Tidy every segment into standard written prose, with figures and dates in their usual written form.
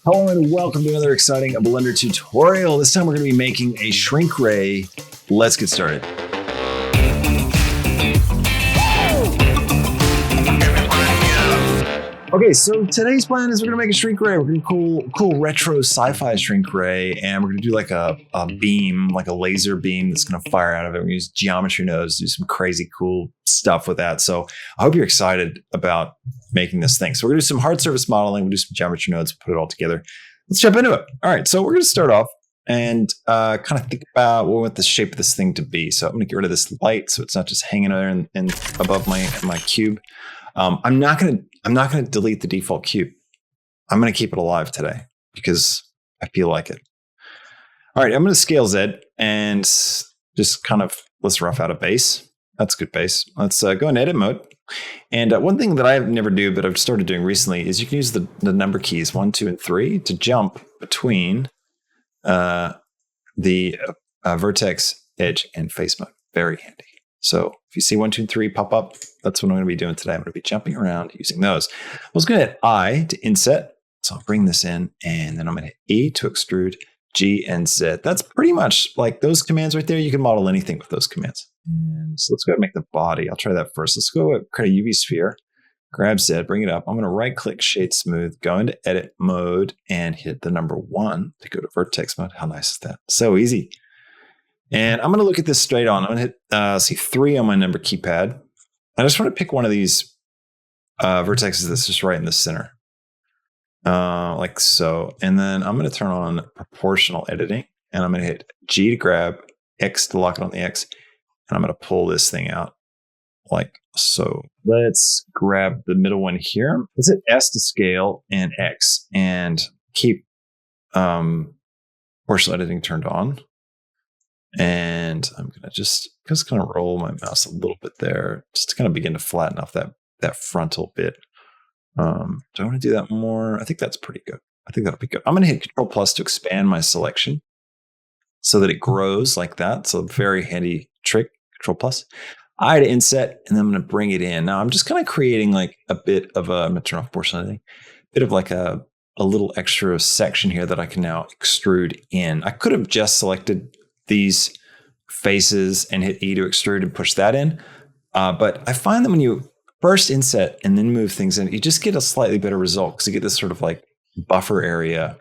Hello and welcome to another exciting Blender tutorial. This time we're going to be making a shrink ray. Let's get started. Okay, so today's plan is we're going to make a shrink ray. We're going to cool retro sci-fi shrink ray, and we're going to do like a beam, like a laser beam that's going to fire out of it. We're going to use geometry nodes, do some crazy cool stuff with that. So I hope you're excited about making this thing. So we're going to do some hard surface modeling. We'll do some geometry nodes, put it all together. Let's jump into it. All right, so we're going to start off and kind of think about what we want the shape of this thing to be. So I'm going to get rid of this light so it's not just hanging there and above my cube. I'm not going to delete the default cube. I'm going to keep it alive today because I feel like it. All right, I'm going to scale Z and just kind of let's rough out a base. That's good base. Let's go in edit mode. And one thing that I never do, but I've started doing recently, is you can use the number keys 1, 2, and 3 to jump between the vertex, edge, and face mode. Very handy. So if you see 1, 2, and 3 pop up, that's what I'm going to be doing today. I'm going to be jumping around using those. I was going to hit I to inset. So I'll bring this in, and then I'm going to hit E to extrude, G and Z. That's pretty much like those commands right there. You can model anything with those commands. And so let's go ahead and make the body. I'll try that first. Let's go create a UV sphere, grab Z, bring it up. I'm going to right click shade smooth, go into edit mode and hit the number 1 to go to vertex mode. How nice is that? So easy. And I'm going to look at this straight on. I'm going to hit C3 on my number keypad. I just want to pick one of these vertexes that's just right in the center. Like so. And then I'm going to turn on proportional editing. And I'm going to hit G to grab, X to lock it on the X. And I'm going to pull this thing out like so. Let's grab the middle one here. Let's hit S to scale and X. And keep proportional editing turned on. And I'm going to just kind of roll my mouse a little bit there, just to kind of begin to flatten off that frontal bit. Do I want to do that more? I think that's pretty good. I think that'll be good. I'm going to hit Control Plus to expand my selection so that it grows like that. So very handy trick, Control Plus. I to inset, and then I'm going to bring it in. Now I'm just kind of creating like a bit of a, I'm going to turn off proportional editing, bit of like a little extra section here that I can now extrude in. I could have just selected these faces and hit E to extrude and push that in. But I find that when you first inset and then move things in, you just get a slightly better result because you get this sort of like buffer area.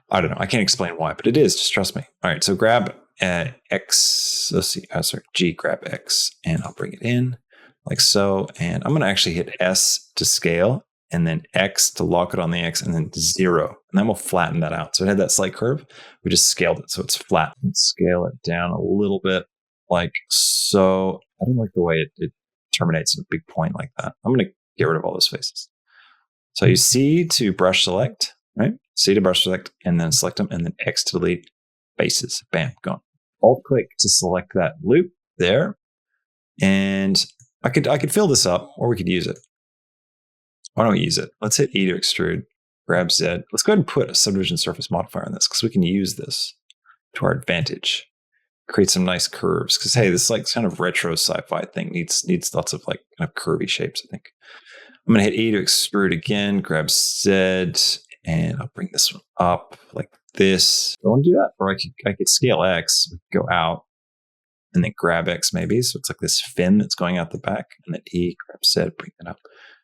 I don't know. I can't explain why, but it is. Just trust me. All right. So grab X. Let's see. G, grab X, and I'll bring it in like so. And I'm going to actually hit S to scale, and then X to lock it on the X, and then 0. And then we'll flatten that out. So it had that slight curve. We just scaled it so it's flat. Let's scale it down a little bit like so. I don't like the way it terminates at a big point like that. I'm going to get rid of all those faces. So you C to brush select, right? C to brush select, and then select them, and then X to delete faces. Bam, gone. Alt click to select that loop there. And I could fill this up, or we could use it. Why don't we use it? Let's hit E to extrude, grab Z. Let's go ahead and put a subdivision surface modifier on this because we can use this to our advantage. Create some nice curves because, hey, this like kind of retro sci-fi thing needs lots of like kind of curvy shapes, I think. I'm going to hit E to extrude again, grab Z, and I'll bring this one up like this. I want to do that. Or I could scale X, go out, and then grab X maybe. So it's like this fin that's going out the back. And then E, grab Z, bring it up.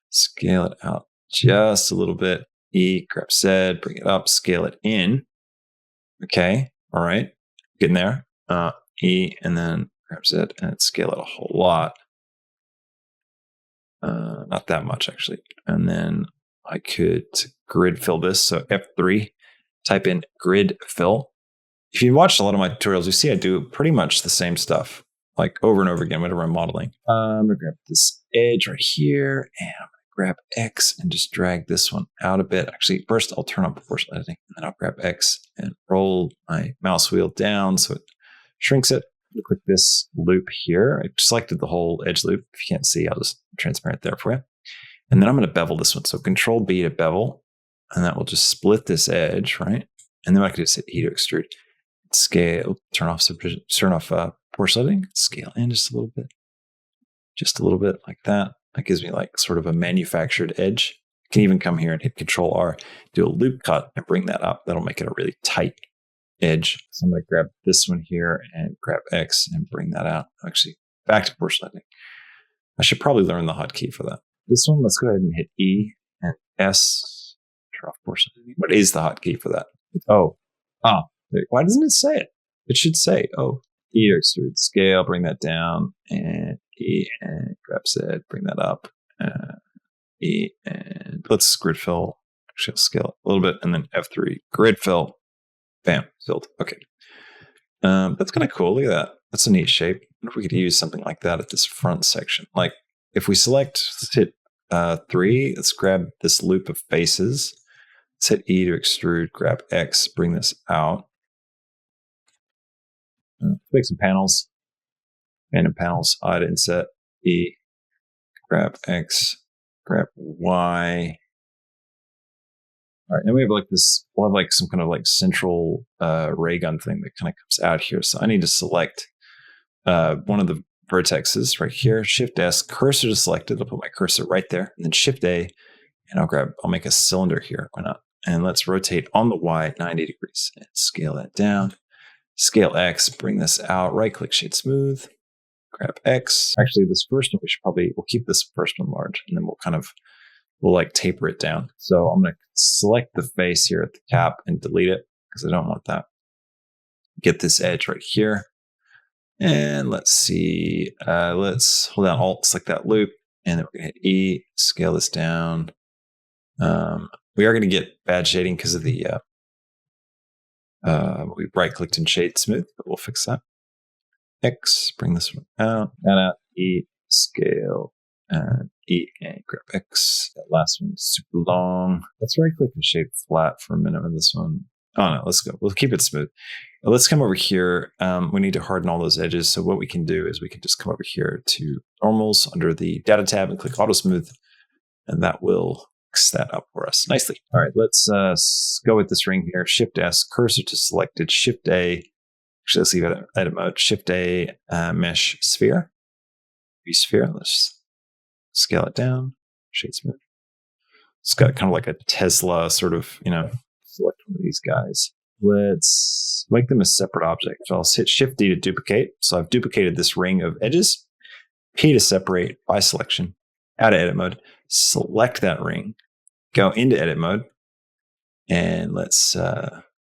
Scale it out just a little bit. E, grab Z, bring it up, scale it in. Okay. All right. Getting there. E, and then grab Z and scale it a whole lot. Not that much, actually. And then I could grid fill this. So F3, type in grid fill. If you watched a lot of my tutorials, you see I do pretty much the same stuff, like over and over again, whenever I'm modeling. I'm going to grab this edge right here, and I'm grab X and just drag this one out a bit. Actually, first I'll turn on proportional editing, and then I'll grab X and roll my mouse wheel down so it shrinks it. I'll click this loop here. I selected the whole edge loop. If you can't see, I'll just transparent there for you. And then I'm going to bevel this one. So Control B to bevel, and that will just split this edge, right? And then I can just hit E to extrude, scale, turn off proportional editing, scale in just a little bit like that. That gives me like sort of a manufactured edge. You can even come here and hit Control R, do a loop cut, and bring that up. That'll make it a really tight edge. So I'm going to grab this one here and grab X and bring that out. Actually, back to porcelain. I should probably learn the hotkey for that. This one, let's go ahead and hit E and S. Turn off porcelain. What is the hotkey for that? Why doesn't it say it? It should say, E to extrude scale, bring that down, and E and grab Z, bring that up. E and let's grid fill. Actually, I'll scale it a little bit, and then F3 grid fill. Bam, filled. Okay. That's kind of cool. Look at that. That's a neat shape. I wonder if we could use something like that at this front section. Like if we select, let's hit 3, let's grab this loop of faces. Let's hit E to extrude, grab X, bring this out. Make some panels. Random panels, I to inset, E, grab X, grab Y. All right, and we have like this, we'll have like some kind of like central ray gun thing that kind of comes out here. So I need to select one of the vertexes right here, Shift S, cursor to selected. I'll put my cursor right there, and then Shift A, and I'll make a cylinder here. Why not? And let's rotate on the Y 90 degrees and scale that down. Scale X, bring this out, right click, shade smooth, grab X. Actually, this first one, we'll keep this first one large, and then we'll like taper it down. So I'm going to select the face here at the cap and delete it because I don't want that. Get this edge right here. And let's see, let's hold down Alt, select that loop, and then we're going to hit E, scale this down. We are going to get bad shading because of the, we right clicked and shade smooth, but we'll fix that. X, bring this one out, that out, E, scale, and E, and grab X. That last one's super long. Let's right click and shade flat for a minute on this one. Oh no, let's go. We'll keep it smooth. Now let's come over here. We need to harden all those edges. So what we can do is we can just come over here to normals under the data tab and click auto smooth, and that will fix that up for us nicely. All right, let's go with this ring here. Shift S, cursor to selected, Shift A. Actually, let's leave it at edit mode. Shift A, mesh sphere. Sphere. Let's scale it down. Shade smooth. It's got kind of like a Tesla sort of, select one of these guys. Let's make them a separate object. So I'll hit Shift D to duplicate. So I've duplicated this ring of edges. P to separate by selection. Out of edit mode. Select that ring. Go into edit mode. And let's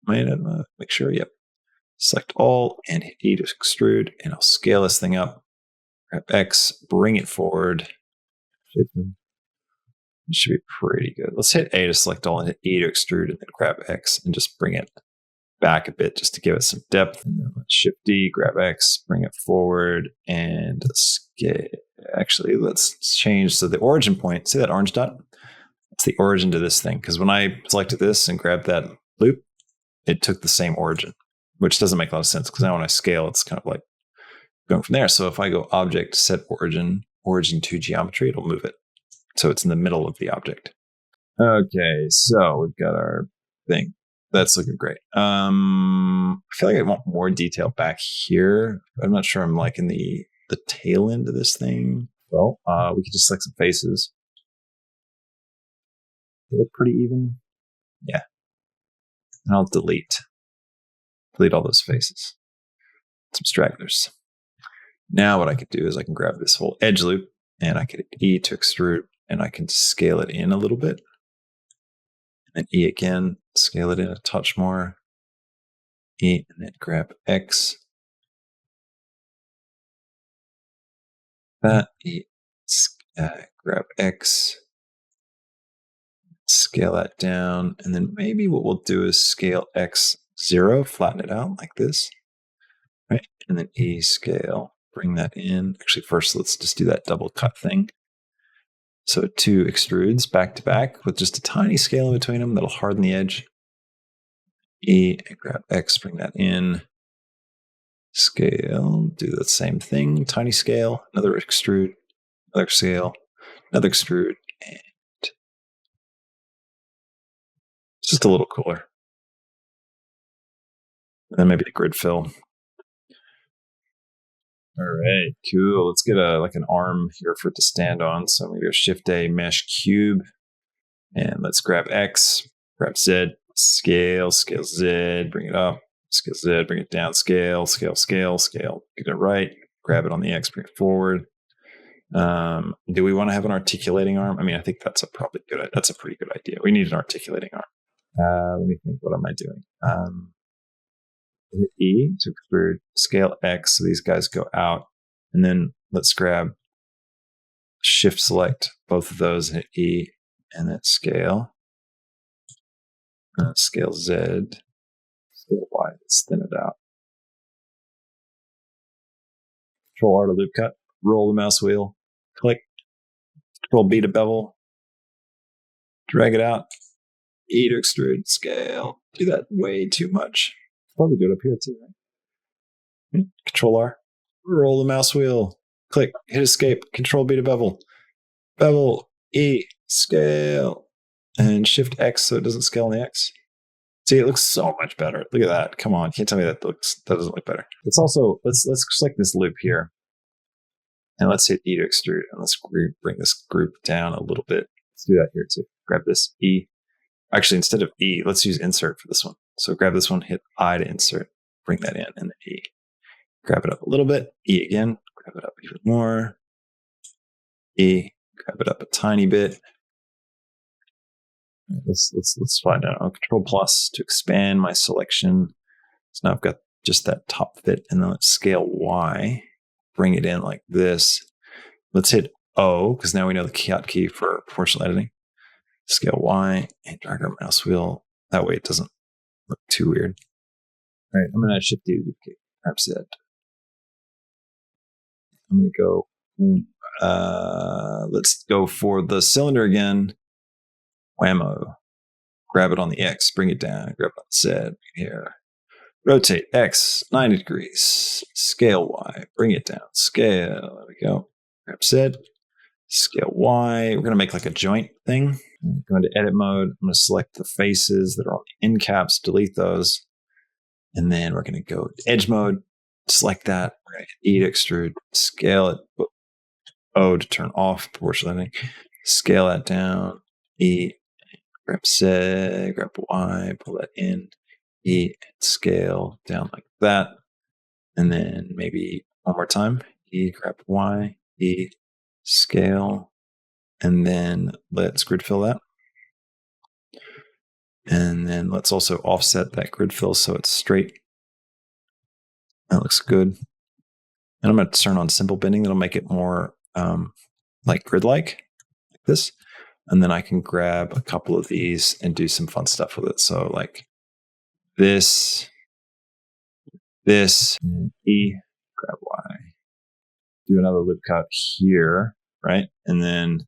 make sure, yep. Select all and hit E to extrude. And I'll scale this thing up. Grab X, bring it forward. It should be pretty good. Let's hit A to select all and hit E to extrude, and then grab X and just bring it back a bit just to give it some depth. And then let's Shift D, grab X, bring it forward, and scale. Actually, let's change. So the origin point, see that orange dot? That's the origin to this thing. Because when I selected this and grabbed that loop, it took the same origin, which doesn't make a lot of sense because now when I scale, it's kind of like going from there. So if I go object, set origin to geometry, it'll move it. So it's in the middle of the object. Okay, so we've got our thing. That's looking great. I feel like I want more detail back here. I'm not sure I'm liking the tail end of this thing. Well, we could just select some faces. They look pretty even. Yeah. And I'll delete all those faces. Some stragglers. Now what I could do is I can grab this whole edge loop and I can hit E to extrude and I can scale it in a little bit. And then E again, scale it in a touch more. E and then grab X. That E, grab X. Scale that down. And then maybe what we'll do is scale X 0, flatten it out like this. Right? And then E scale. Bring that in. Actually, first, let's just do that double cut thing. So 2 extrudes back to back with just a tiny scale in between them that'll harden the edge. E, and grab X, bring that in. Scale, do the same thing. Tiny scale, another extrude, another scale, another extrude, and it's just a little cooler. And then maybe a grid fill. All right, cool. Let's get an arm here for it to stand on. So maybe a Shift A mesh cube. And let's grab X, grab Z, scale Z, bring it up, scale Z, bring it down, scale, get it right, grab it on the X, bring it forward. Do we want to have an articulating arm? I mean, I think that's a pretty good idea. We need an articulating arm. Let me think, what am I doing? Hit E to extrude, scale X, so these guys go out. And then let's grab, shift select both of those, hit E, and then scale. Scale Z, scale Y, let's thin it out. Control R to loop cut, roll the mouse wheel, click, Control B to bevel, drag it out, E to extrude, scale. Do that way too much. Probably do it up here too, right? Control R, roll the mouse wheel, click, hit escape, Control B to bevel, E, scale, and Shift X so it doesn't scale on the X. See, it looks so much better. Look at that. Come on, can't tell me that doesn't look better. Let's select this loop here, and let's hit E to extrude, and let's bring this group down a little bit. Let's do that here too. Grab this E. Actually, instead of E, let's use insert for this one. So grab this one, hit I to insert, bring that in, and then E. Grab it up a little bit. E again. Grab it up even more. E. Grab it up a tiny bit. Let's find out. Control plus to expand my selection. So now I've got just that top fit, and then let's scale Y, bring it in like this. Let's hit O, because now we know the hotkey for proportional editing. Scale Y and drag our mouse wheel. That way it doesn't look too weird. All right, I'm going to shift D to duplicate. Grab Z. I'm going to go, let's go for the cylinder again. Whammo. Grab it on the X, bring it down, grab it on the Z, bring it here. Rotate X 90 degrees, scale Y, bring it down, scale, there we go. Grab Z, scale Y. We're going to make like a joint thing. Go into edit mode. I'm going to select the faces that are on the end caps, delete those. And then we're going to go to edge mode, select that. We're going to hit E to extrude, scale it, O to turn off proportional editing, scale that down, E, grab Z, grab Y, pull that in, E, and scale down like that. And then maybe one more time, E, grab Y, E, scale, and then let's grid fill that. And then let's also offset that grid fill so it's straight. That looks good. And I'm going to turn on simple bending. That'll make it more like grid-like, like this. And then I can grab a couple of these and do some fun stuff with it. So like this, E, grab Y. Do another loop cut here, right? And then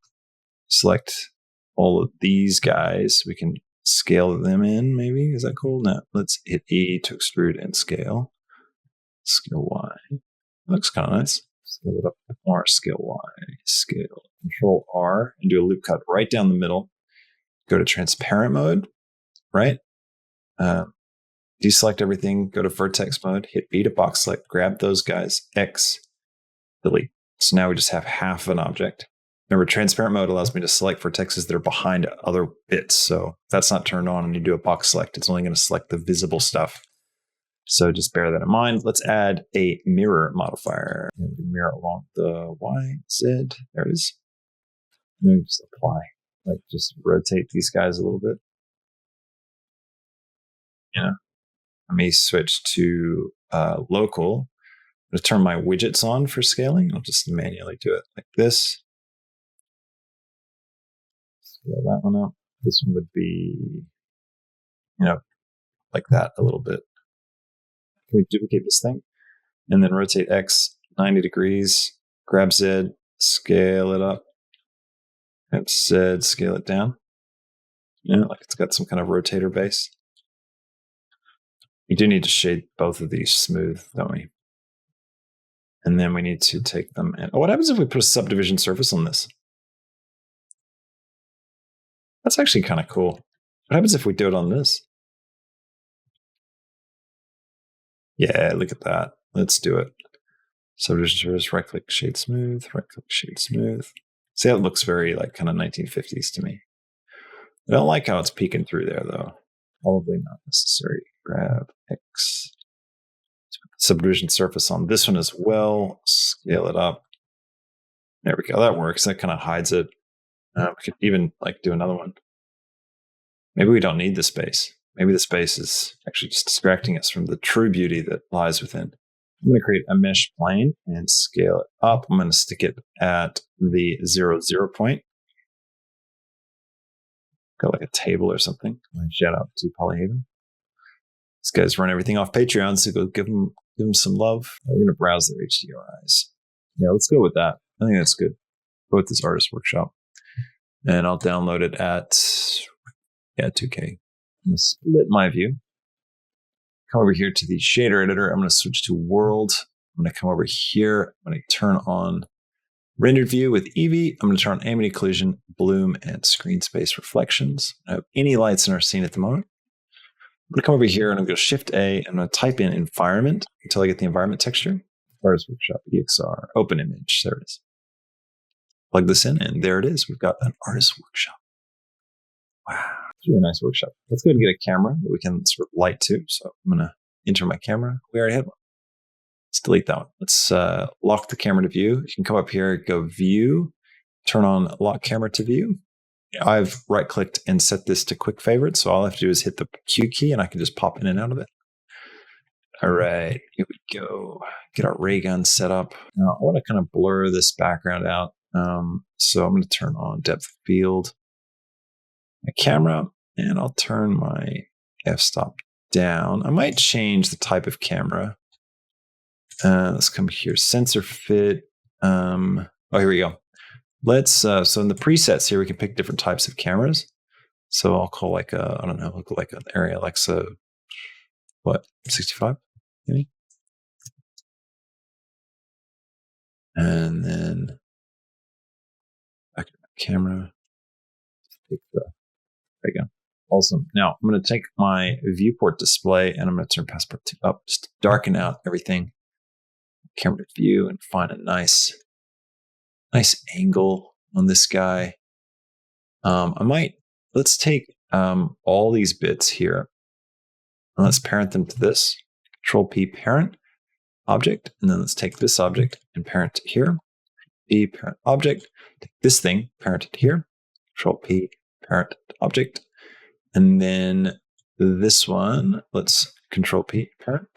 select all of these guys. We can scale them in, maybe. Is that cool? No, let's hit E to extrude and scale. Scale Y. Looks kind of nice. Scale it up more. Scale Y. Scale. Control R and do a loop cut right down the middle. Go to transparent mode, right? Deselect everything. Go to vertex mode. Hit B to box select. Grab those guys. X. Delete. So now we just have half an object. Remember, transparent mode allows me to select vertexes that are behind other bits. So if that's not turned on and you do a box select, it's only going to select the visible stuff. So just bear that in mind. Let's add a mirror modifier. And we mirror along the Y, Z. There it is. And then just apply. Like just rotate these guys a little bit. Yeah. Let me switch to local. I'm going to turn my widgets on for scaling. I'll just manually do it like this. Scale that one up. This one would be, like that a little bit. Can we duplicate this thing? And then rotate X 90 degrees, grab Z, scale it up. Grab Z, scale it down. Like it's got some kind of rotator base. We do need to shade both of these smooth, don't we? And then we need to take them in. Oh, what happens if we put a subdivision surface on this? That's actually kind of cool. What happens if we do it on this? Yeah, look at that. Let's do it. Subdivision surface, right click, shade smooth, right click, shade smooth. See how it looks very like kind of 1950s to me. I don't like how it's peeking through there, though. Probably not necessary. Grab X. Subdivision surface on this one as well. Scale it up. There we go. That works. That kind of hides it. We could even like do another one. Maybe we don't need the space. Maybe the space is actually just distracting us from the true beauty that lies within. I'm going to create a mesh plane and scale it up. I'm going to stick it at the 0, 0 point. Got like a table or something. Shout out to Polyhaven. These guys run everything off Patreon, so go give them some love. We're going to browse their HDRIs. Yeah, let's go with that. I think that's good. Go with this artist workshop. And I'll download it at 2K. I'm going to split my view. Come over here to the shader editor. I'm going to switch to world. I'm going to come over here. I'm going to turn on rendered view with Eevee. I'm going to turn on ambient occlusion, bloom, and screen space reflections. I don't have any lights in our scene at the moment. I'm going to come over here and I'm going to Shift A. I'm going to type in environment until I get the environment texture. Artist Workshop, EXR, open image. There it is. Plug this in, and there it is. We've got an artist workshop. Wow, it's a really nice workshop. Let's go ahead and get a camera that we can sort of light to. So I'm going to enter my camera. We already had one. Let's delete that one. Let's lock the camera to view. You can come up here, go view, turn on lock camera to view. I've right-clicked and set this to quick favorite. So all I have to do is hit the Q key, and I can just pop in and out of it. All right, here we go. Get our ray gun set up. Now, I want to kind of blur this background out. So I'm going to turn on depth of field, my camera, and I'll turn my f-stop down. I might change the type of camera. Let's come here, sensor fit. Oh, here we go. Let's, so in the presets here, we can pick different types of cameras. So I'll call like a, I don't know, look like an area Alexa, what, 65? Maybe? And then back to my camera. Take the, there you go. Awesome. Now I'm going to take my viewport display and I'm going to turn passport 2 up, just to darken out everything. Camera to view and find a nice angle on this guy. Let's take all these bits here and let's parent them to this. Control P parent object, and then let's take this object and parent it here. P parent object. Take this thing, parent it here. Control P parent object, and then this one. Let's Control P parent,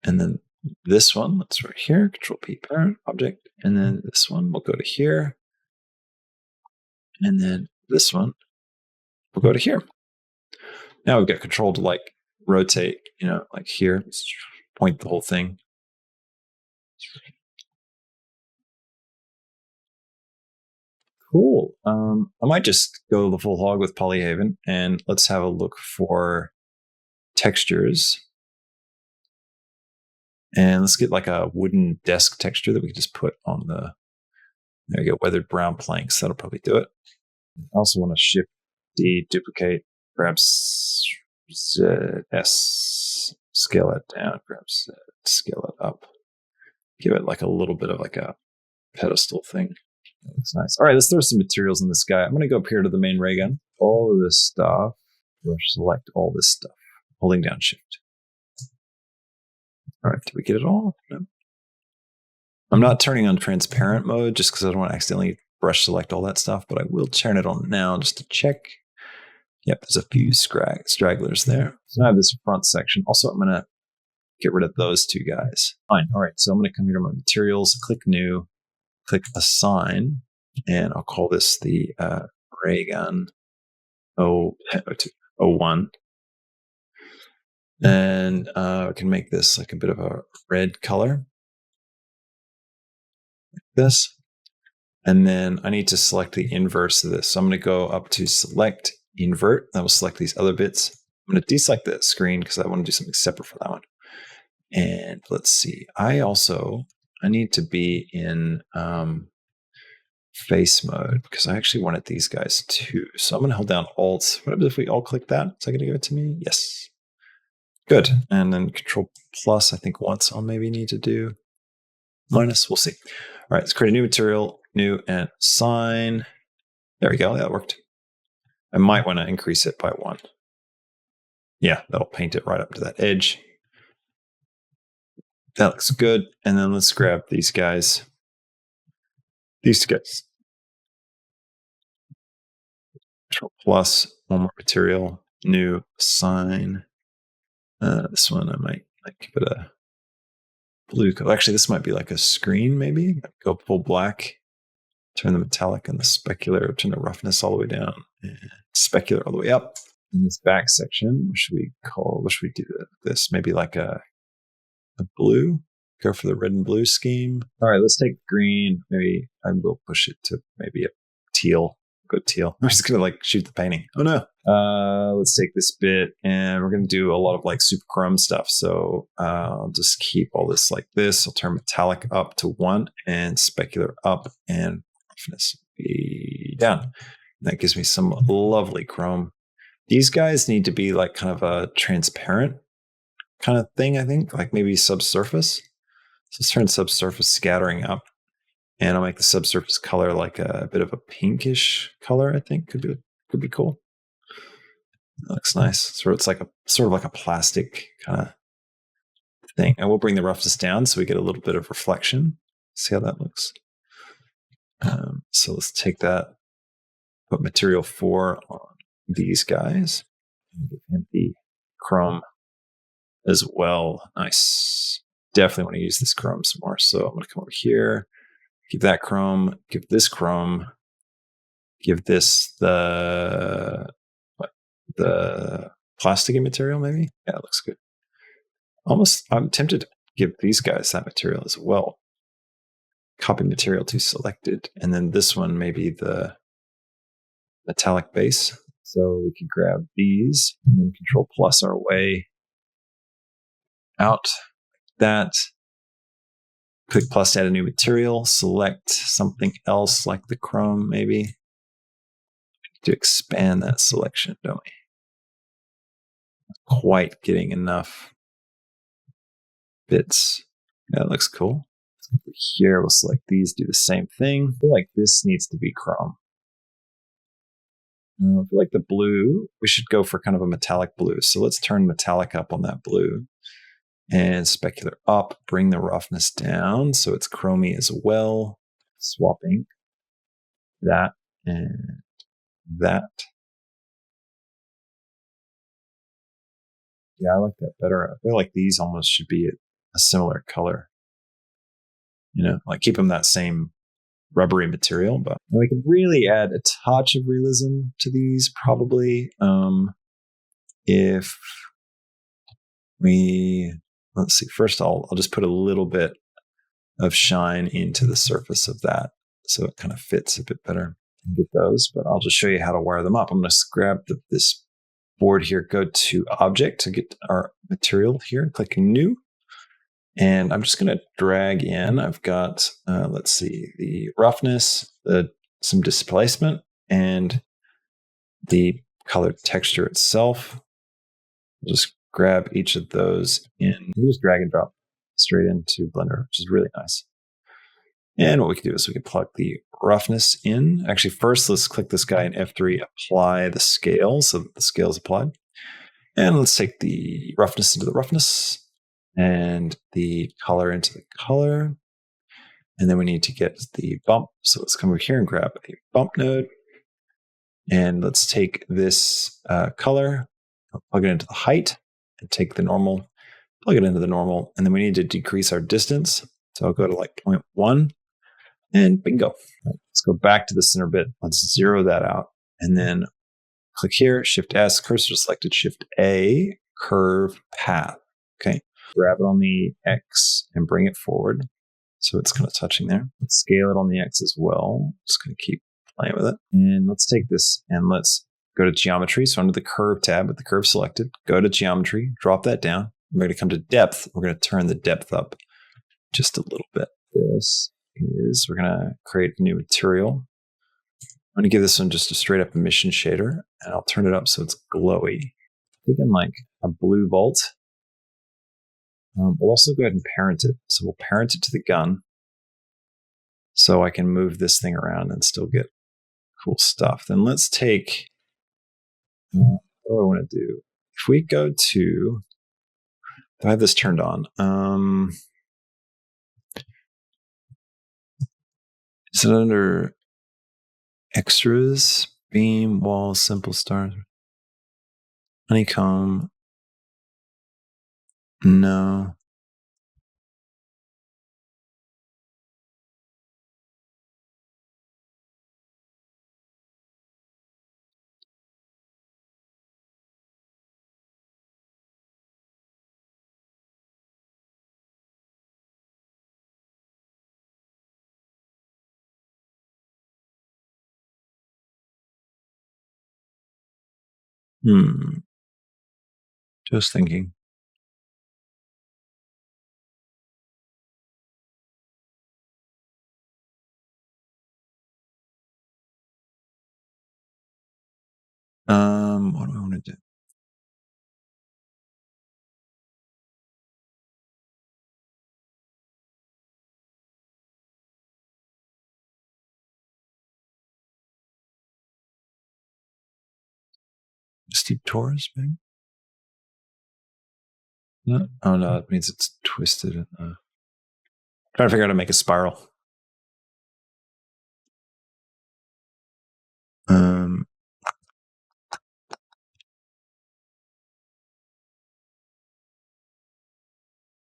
and then this one. Let's right here. Control P parent object, and then this one will go to here, and then this one will go to here. Now we've got control to like rotate, like here, point the whole thing. Cool. I might just go the full hog with Polyhaven and let's have a look for textures. And let's get like a wooden desk texture that we can just put on the, there you go, weathered brown planks. That'll probably do it. I also want to Shift D, duplicate, grab Z, S, scale it down, grab Z, scale it up. Give it like a little bit of like a pedestal thing. That looks nice. All right, let's throw some materials in this guy. I'm going to go up here to the main ray gun. All of this stuff. Brush select all this stuff. Holding down Shift. All right, did we get it all? No. I'm not turning on transparent mode just because I don't want to accidentally brush select all that stuff, but I will turn it on now just to check. Yep, there's a few stragglers there. So now I have this front section. Also, I'm going to get rid of those two guys. Fine. All right, so I'm going to come here to my materials, click new, click assign, and I'll call this the ray gun 01. And I can make this like a bit of a red color, like this. And then I need to select the inverse of this. So I'm going to go up to select invert. That will select these other bits. I'm going to deselect that screen because I want to do something separate for that one. And let's see. I need to be in face mode because I actually wanted these guys too. So I'm going to hold down Alt. What happens if we all click that? Is that going to give it to me? Yes. Good. And then Control plus, I think once I'll maybe need to do minus. We'll see. All right, let's create a new material, new and assign. There we go. That worked. I might want to increase it by 1. Yeah, that'll paint it right up to that edge. That looks good. And then let's grab these guys. These guys. Control plus, one more material, new, assign. This one I might give it a blue color. Actually, this might be like a screen, maybe. Go full black, turn the metallic and the specular, turn the roughness all the way down, and specular all the way up. In this back section, what should we do this? Maybe like a blue? Go for the red and blue scheme. All right, let's take green. Maybe I will push it to maybe a teal. Go teal. I'm just gonna shoot the painting. Oh no. Let's take this bit and we're gonna do a lot of super chrome stuff. So I'll just keep all this like this. I'll turn metallic up to 1 and specular up and roughness be down. That gives me some lovely chrome. These guys need to be kind of a transparent kind of thing, I think, maybe subsurface. So let's turn subsurface scattering up. And I'll make the subsurface color like a bit of a pinkish color, I think. Could be cool. That looks nice. So it's sort of like a plastic kind of thing. And we'll bring the roughness down so we get a little bit of reflection. See how that looks? So let's take that, put material 4 on these guys, and give him the chrome as well. Nice. Definitely want to use this chrome some more. So I'm going to come over here, give that chrome, give this chrome, give this the plasticky material, maybe? Yeah, it looks good. I'm tempted to give these guys that material as well. Copy material to selected. And then this one, maybe the metallic base. So we can grab these and then control plus our way out. That. Click plus to add a new material. Select something else like the chrome, maybe. To expand that selection, don't we? Not quite getting enough bits. Yeah, that looks cool. Over here, we'll select these, do the same thing. I feel like this needs to be chrome. I feel like the blue, we should go for kind of a metallic blue. So let's turn metallic up on that blue. And specular up, bring the roughness down so it's chromy as well. Swapping that and that. Yeah, I like that better. I feel like these almost should be a similar color. Keep them that same rubbery material, but we can really add a touch of realism to these probably. If we, let's see, first I'll just put a little bit of shine into the surface of that so it kind of fits a bit better and get those, but I'll just show you how to wire them up. I'm going to grab this board here, go to object to get our material here, click new. And I'm just going to drag in. I've got, let's see, the roughness, some displacement, and the color texture itself. Just grab each of those in. You just drag and drop straight into Blender, which is really nice. And what we can do is we can plug the roughness in. Actually, first, let's click this guy in F3, apply the scale so that the scale is applied. And let's take the roughness into the roughness and the color into the color. And then we need to get the bump. So let's come over here and grab a bump node. And let's take this color, plug it into the height, and take the normal, plug it into the normal. And then we need to decrease our distance. So I'll go to 0.1 and bingo. Right, let's go back to the center bit. Let's zero that out. And then click here, Shift S, cursor selected, Shift A, curve path. Okay. Grab it on the X and bring it forward. So it's kind of touching there. Let's scale it on the X as well. Just going to keep playing with it. And let's take this and let's go to geometry. So under the curve tab with the curve selected, go to geometry, drop that down. We're going to come to depth. We're going to turn the depth up just a little bit. We're going to create a new material. I'm going to give this one just a straight up emission shader, and I'll turn it up so it's glowy. Thinking a blue volt. We'll also go ahead and parent it. So we'll parent it to the gun so I can move this thing around and still get cool stuff. Then let's take What do I want to do? If we go to, do I have this turned on? Is it under extras? Beam, wall, simple stars, honeycomb. No. Just thinking. What do I want to do? Steep Taurus, maybe? No? Oh no, that means it's twisted. Trying to figure out how to make a spiral.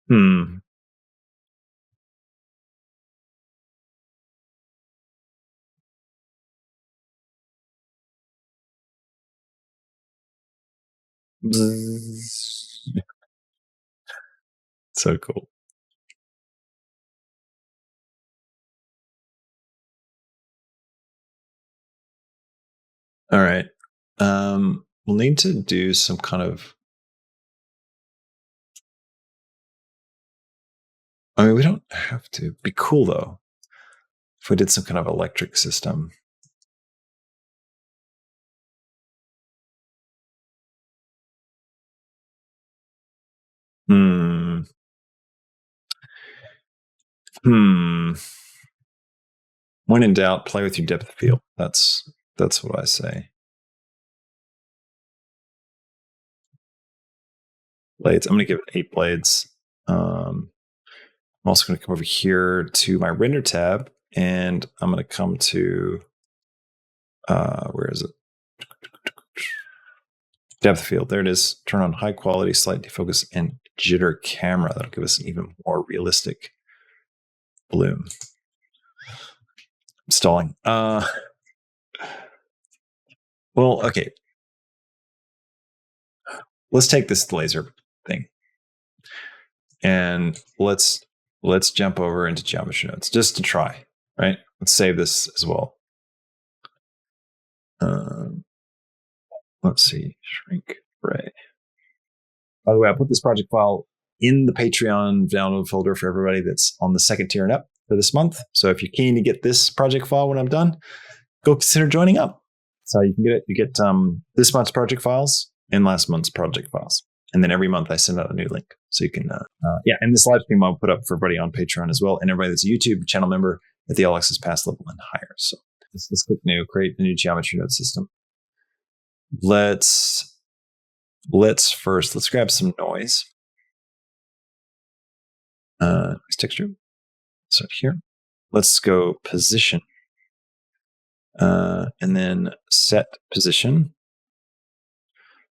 Hmm. Bzzz. So cool. All right. We'll need to do some kind of. I mean, we don't have to. Be cool though if we did some kind of electric system. Hmm. When in doubt, play with your depth of field. That's what I say. Blades. I'm going to give it 8 blades. I'm also going to come over here to my render tab, and I'm going to come to where is it? Depth of field. There it is. Turn on high quality, slight defocus, and jitter camera. That'll give us an even more realistic bloom. I'm stalling. Well, okay. Let's take this laser thing, and let's jump over into geometry nodes just to try. Right. Let's save this as well. Let's see. Shrink array. By the way, I put this project file in the Patreon download folder for everybody that's on the second tier and up for this month. So if you're keen to get this project file when I'm done, go consider joining up. That's how you can get it. You get this month's project files and last month's project files. And then every month I send out a new link. So you can, and this live stream I'll put up for everybody on Patreon as well. And everybody that's a YouTube channel member at the All Access Pass level and higher. So let's click new, create a new geometry node system. Let's grab some noise. Noise texture. So here, let's go position. And then set position.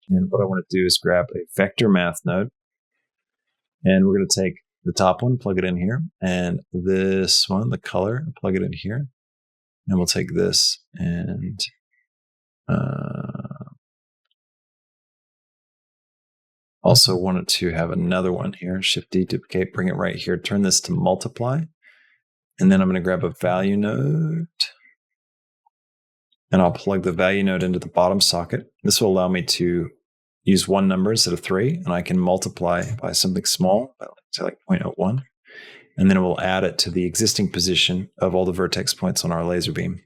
And what I want to do is grab a vector math node. And we're going to take the top one, plug it in here. And this one, the color, plug it in here. And we'll take this and also wanted to have another one here. Shift D, duplicate, bring it right here. Turn this to multiply. And then I'm going to grab a value node. And I'll plug the value node into the bottom socket. This will allow me to use one number instead of 3, and I can multiply by something small, say like 0.01, and then it will add it to the existing position of all the vertex points on our laser beam.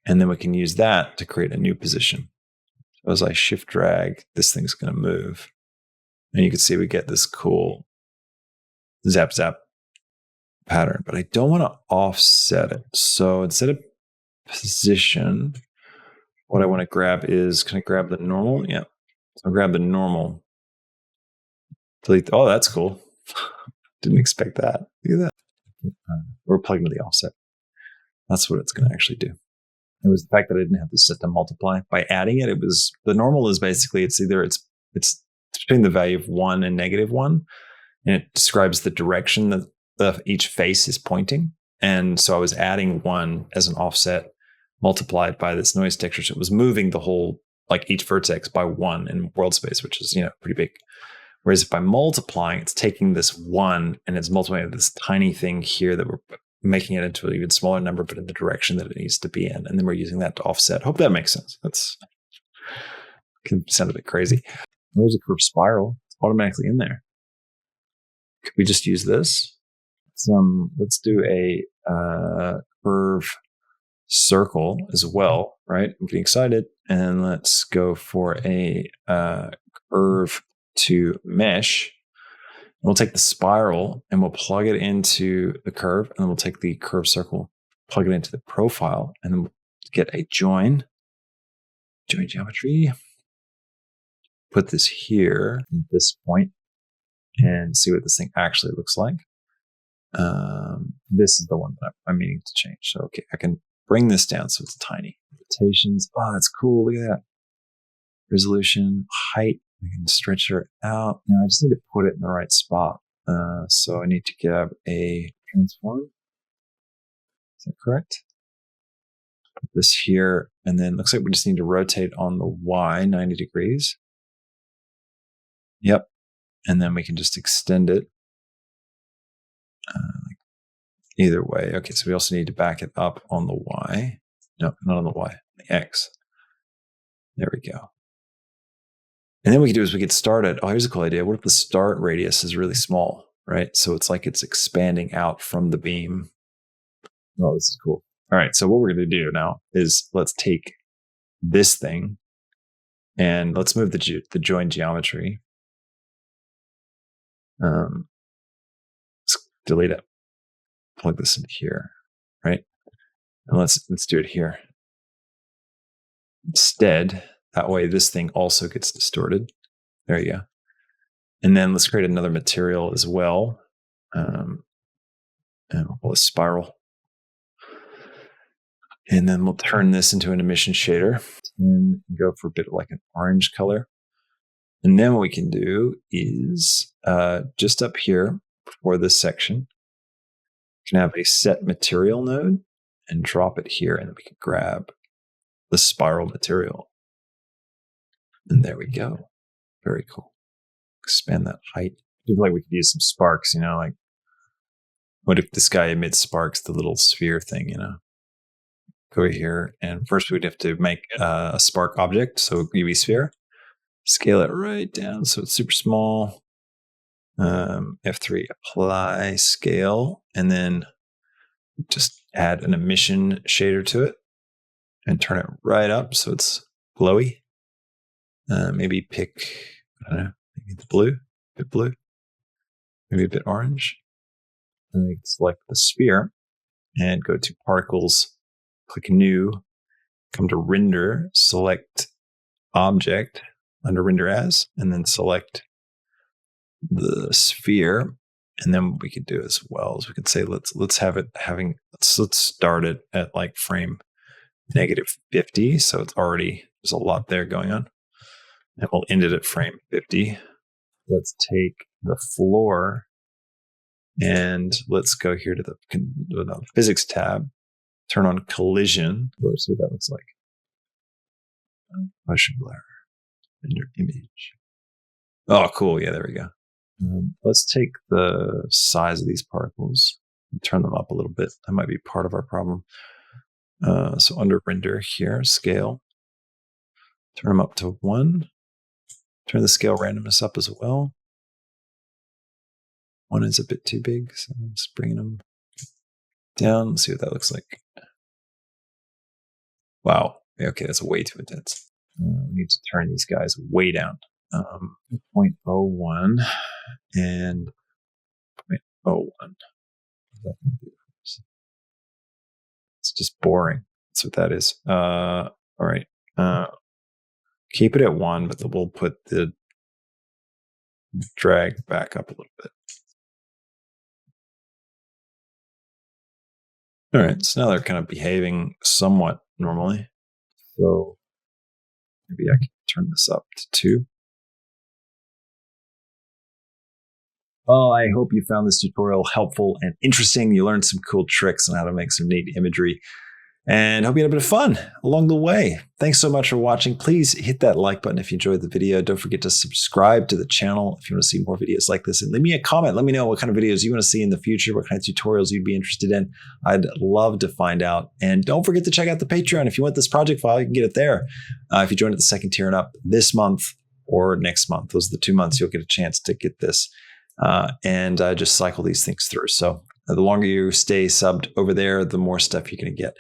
And then we can use that to create a new position. So as I shift drag, this thing's going to move. And you can see we get this cool zap zap pattern, but I don't want to offset it. So instead of position, what I want to grab is, can I grab the normal? Yeah. So I'll grab the normal. Delete. Oh, that's cool. Didn't expect that. Look at that. We're plugged into the offset. That's what it's going to actually do. It was the fact that I didn't have to set to multiply. By adding it, it was the normal is basically it's between the value of 1 and -1, and it describes the direction that each face is pointing. And so I was adding 1 as an offset multiplied by this noise texture. So it was moving the whole, like each vertex by 1 in world space, which is, pretty big. Whereas if by multiplying, it's taking this 1 and it's multiplying this tiny thing here that we're making it into an even smaller number, but in the direction that it needs to be in. And then we're using that to offset. Hope that makes sense. That's can sound a bit crazy. There's a curved spiral. It's automatically in there. Could we just use this? Let's do a curve circle as well, right? I'm getting excited. And let's go for a curve to mesh. We'll take the spiral and we'll plug it into the curve, and then we'll take the curve circle, plug it into the profile, and then we'll get a join geometry. Put this here at this point and see what this thing actually looks like. This is the one that I'm meaning to change. So, okay, I can bring this down so it's tiny. Rotations. Oh, that's cool. Look at that. Resolution, height. We can stretch her out. Now I just need to put it in the right spot. So I need to grab a transform. Is that correct? Put this here, and then looks like we just need to rotate on the Y 90 degrees. Yep. And then we can just extend it either way. Okay, so we also need to back it up on the Y. No, not on the Y, the X. There we go. And then what we can do is we get started. Oh, here's a cool idea. What if the start radius is really small, right? So it's like it's expanding out from the beam. Oh, this is cool. All right, so what we're going to do now is let's take this thing and let's move the join geometry. Let's delete it. Plug this in here, right? And let's do it here. Instead, that way this thing also gets distorted. There you go. And then let's create another material as well. And we'll call it spiral. And then we'll turn this into an emission shader and go for a bit of like an orange color. And then what we can do is just up here for this section, we can have a set material node and drop it here. And then we can grab the spiral material. And there we go. Very cool. Expand that height. I feel like we could use some sparks, like what if this guy emits sparks, the little sphere thing, Go here, and first we'd have to make a spark object, so UV sphere. Scale it right down so it's super small. F3, apply scale, and then just add an emission shader to it and turn it right up so it's glowy. Maybe pick, I don't know, maybe the blue, a bit blue, maybe a bit orange. And we can select the sphere and go to particles. Click new, come to render, select object under render as, and then select the sphere. And then what we could do as well is we could say, let's start it at like frame -50. So it's already, there's a lot there going on. And we'll end it at frame 50. Let's take the floor and let's go here to the physics tab. Turn on collision. Let's see what that looks like. Motion blur. Render image. Oh, cool. Yeah, there we go. Let's take the size of these particles and turn them up a little bit. That might be part of our problem. So under render here, scale. Turn them up to 1. Turn the scale randomness up as well. 1 is a bit too big, so I'm just bringing them down. Let's see what that looks like. Wow. Okay, that's way too intense. We need to turn these guys way down. 0.01 and 0.01. It's just boring. That's what that is. All right. Keep it at 1, but we'll put the drag back up a little bit. All right, so now they're kind of behaving somewhat normally. So maybe I can turn this up to 2. Well, I hope you found this tutorial helpful and interesting. You learned some cool tricks on how to make some neat imagery, and hope you had a bit of fun along the way. Thanks so much for watching. Please hit that like button if you enjoyed the video. Don't forget to subscribe to the channel if you want to see more videos like this. And leave me a comment. Let me know what kind of videos you want to see in the future, what kind of tutorials you'd be interested in. I'd love to find out. And don't forget to check out the Patreon. If you want this project file, you can get it there. If you join at the 2nd tier and up this month or next month, those are the 2 months you'll get a chance to get this. And just cycle these things through. So the longer you stay subbed over there, the more stuff you're going to get.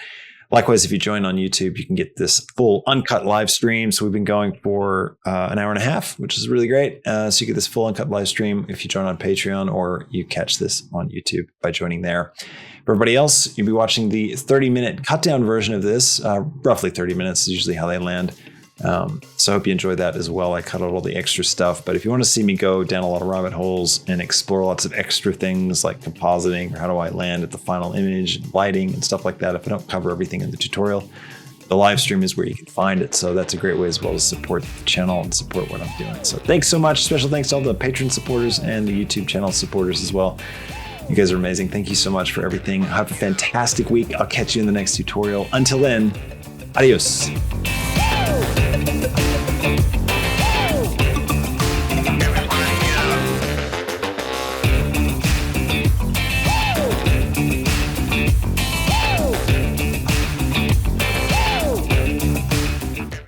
Likewise, if you join on YouTube, you can get this full uncut live stream. So we've been going for an hour and a half, which is really great. So you get this full uncut live stream if you join on Patreon, or you catch this on YouTube by joining there. For everybody else, you'll be watching the 30-minute cut down version of this. Roughly 30 minutes is usually how they land. So I hope you enjoy that as well. I cut out all the extra stuff, but if you want to see me go down a lot of rabbit holes and explore lots of extra things like compositing, or how do I land at the final image, and lighting and stuff like that, if I don't cover everything in the tutorial, the live stream is where you can find it. So that's a great way as well to support the channel and support what I'm doing. So thanks so much. Special thanks to all the Patreon supporters and the YouTube channel supporters as well. You guys are amazing. Thank you so much for everything. Have a fantastic week. I'll catch you in the next tutorial. Until then, adios.